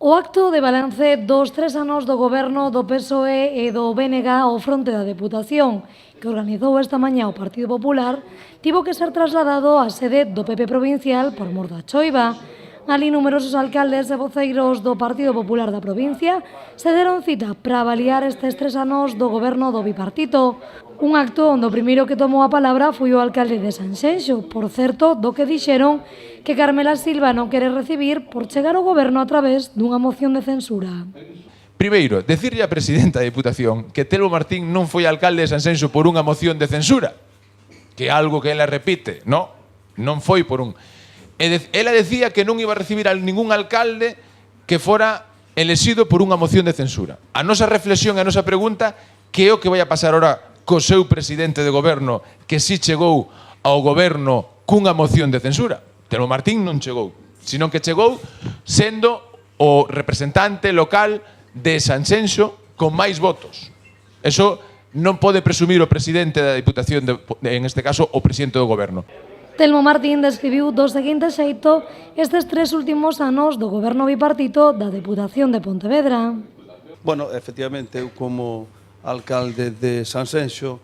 O acto de balance dos 3 anos do goberno do PSOE e do BNG ao fronte da Deputación, que organizou esta mañá o Partido Popular, tivo que ser trasladado á sede do PP provincial por mor da choiva. Ali numerosos alcaldes e voceiros do Partido Popular da provincia se deron cita para avaliar estes 3 anos do goberno do bipartito. Un acto onde o primeiro que tomou a palabra foi o alcalde de Sanxenxo, por certo, do que dixeron que Carmela Silva non quere recibir por chegar ao goberno a través dunha moción de censura. Primeiro, decirlle á presidenta da Diputación que Telmo Martín non foi alcalde de Sanxenxo por unha moción de censura, que é algo que ela repite, non foi por un... Ela decía que non iba a recibir a ningún alcalde que fora elexido por unha moción de censura. A nosa reflexión e a nosa pregunta, que é o que vai a pasar ahora co seu presidente de goberno que si chegou ao goberno cunha moción de censura? Telmo Martín non chegou, sino que chegou sendo o representante local de Sanxenxo con máis votos. Eso non pode presumir o presidente da Diputación, en este caso o presidente do goberno. Telmo Martín describiu do seguinte xeito estes 3 últimos anos do goberno bipartito da Deputación de Pontevedra. Bueno, efectivamente, eu como alcalde de Sanxenxo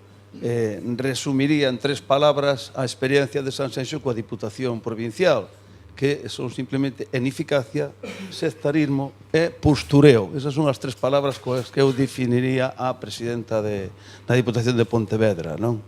resumiría en 3 palabras a experiencia de Sanxenxo coa Diputación Provincial, que son simplemente ineficacia, sectarismo e postureo. Esas son as 3 palabras coas que eu definiría a presidenta da Diputación de Pontevedra, non?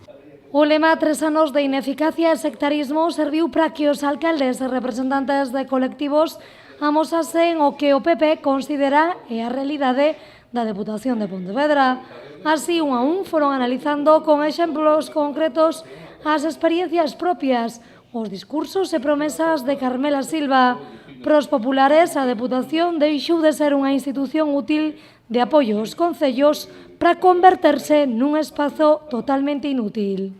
O lema 3 anos de ineficacia e sectarismo serviu para que os alcaldes e representantes de colectivos amosasen o que o PP considera é a realidade da Deputación de Pontevedra. Así, un a un, foron analizando con exemplos concretos as experiencias propias, os discursos e promesas de Carmela Silva. Pros populares, a Deputación deixou de ser unha institución útil de apoio aos concellos para converterse nun espazo totalmente inútil.